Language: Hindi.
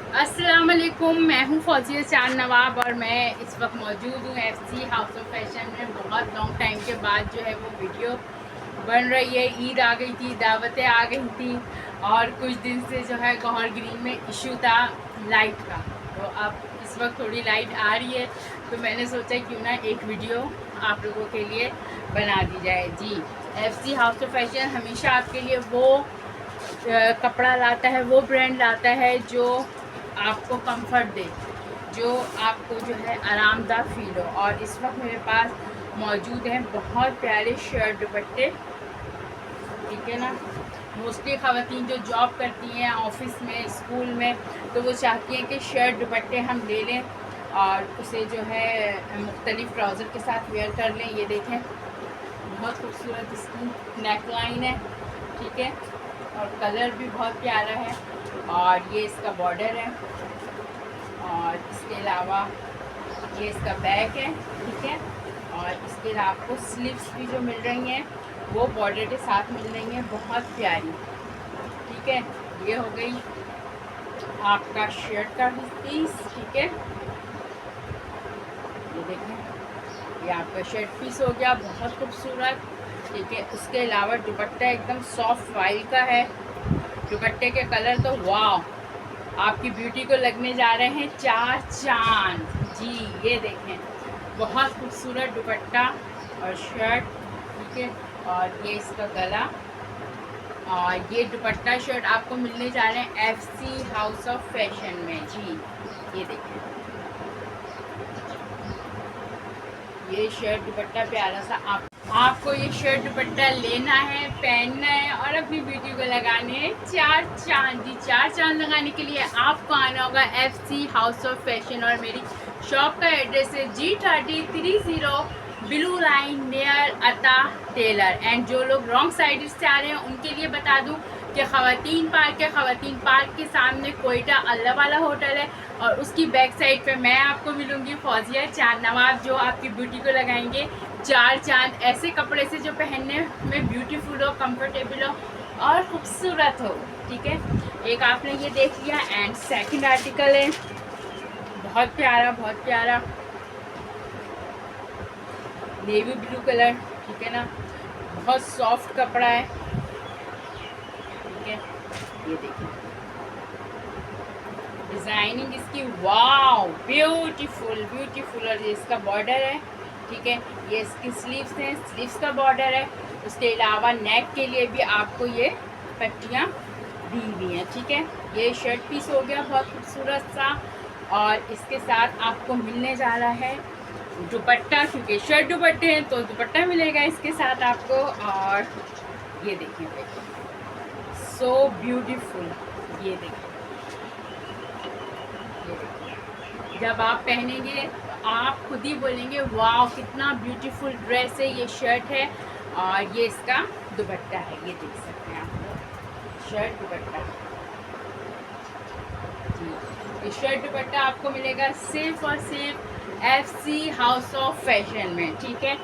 अस्सलाम वालेकुम, मैं हूँ फौजिया चांद नवाब और मैं इस वक्त मौजूद हूँ एफसी हाउस ऑफ फैशन में। बहुत लॉन्ग टाइम के बाद जो है वो वीडियो बन रही है। ईद आ गई थी, दावतें आ गई थी और कुछ दिन से जो है गौहर ग्रीन में इशू था लाइट का। तो अब इस वक्त थोड़ी लाइट आ रही है तो मैंने सोचा क्यों ना एक वीडियो आप लोगों के लिए बना दी जाए। जी, एफसी हाउस ऑफ फैशन हमेशा आपके लिए वो कपड़ा लाता है, वो ब्रांड लाता है जो आपको कंफर्ट दे, जो आपको जो है आरामदायक फील हो। और इस वक्त मेरे पास मौजूद हैं बहुत प्यारे शर्ट दुपट्टे, ठीक है ना। मोस्टली ख़वातीन जो जॉब करती हैं ऑफिस में, स्कूल में, तो वो चाहती हैं कि शर्ट दुपट्टे हम ले लें और उसे जो है मुख्तलिफ ट्राउज़र के साथ वेयर कर लें। ये देखें, बहुत खूबसूरत इसकी नेक लाइन है, ठीक है, और कलर भी बहुत प्यारा है। और ये इसका बॉर्डर है और इसके अलावा ये इसका बैक है, ठीक है। और इसके अलावा आपको स्लीव्स भी जो मिल रही हैं वो बॉर्डर के साथ मिल रही हैं, बहुत प्यारी, ठीक है। ये हो गई आपका शर्ट का पीस, ठीक है। ये देखें, ये आपका शर्ट पीस हो गया, बहुत खूबसूरत, ठीक है। उसके अलावा दुपट्टा एकदम सॉफ्ट वाइल का है। दुपट्टे के कलर तो वाह, आपकी ब्यूटी को लगने जा रहे हैं चार चांद। जी, ये देखें, बहुत खूबसूरत दुपट्टा और शर्ट, ठीक है। और ये इसका गला और ये दुपट्टा शर्ट आपको मिलने जा रहे हैं एफसी हाउस ऑफ फैशन में। जी, ये देखें, ये शर्ट दुपट्टा प्यारा सा आपको ये शर्ट दुपट्टा लेना है, पहनना है और अपनी ब्यूटी को लगाने हैं चार चांद। जी, चार चांद लगाने के लिए आपको आना होगा एफसी हाउस ऑफ फैशन और मेरी शॉप का एड्रेस है G30 ब्लू लाइन नियर अता टेलर। एंड जो लोग रॉन्ग साइड से आ रहे हैं उनके लिए बता दूं कि ख़वातीन पार्क है, ख़वातीन पार्क के सामने कोयटा अल्लाह वाला होटल है और उसकी बैक साइड पे मैं आपको मिलूंगी फौजिया चांद नवाब, जो आपकी ब्यूटी को लगाएंगे चार चांद, ऐसे कपड़े से जो पहनने में ब्यूटीफुल हो, कंफर्टेबल हो और खूबसूरत हो, ठीक है। एक आपने ये देख लिया। एंड सेकंड आर्टिकल है बहुत प्यारा, बहुत प्यारा नेवी ब्लू कलर, ठीक है ना, बहुत सॉफ्ट कपड़ा है, ठीक है। ये देखिए डिज़ाइनिंग इसकी, वाव, ब्यूटीफुल ब्यूटीफुल। और ये इसका बॉर्डर है, ठीक है। ये इसकी स्लीव्स हैं, स्लीव्स का बॉर्डर है। उसके अलावा नेक के लिए भी आपको ये पट्टियाँ दी हुई हैं, ठीक है। ये शर्ट पीस हो गया बहुत खूबसूरत सा और इसके साथ आपको मिलने जा रहा है दुपट्टा, क्योंकि शर्ट दुपट्टे हैं तो दुपट्टा मिलेगा इसके साथ आपको। और ये देखिए, सो ब्यूटीफुल, ये देखिए, जब आप पहनेंगे तो आप खुद ही बोलेंगे वाह कितना ब्यूटीफुल ड्रेस है, ये शर्ट है और ये इसका दुपट्टा है। ये देख सकते हैं आप, शर्ट दुपट्टा जी। ये शर्ट दुपट्टा आपको मिलेगा सिर्फ और सिर्फ एफसी हाउस ऑफ फैशन में, ठीक है।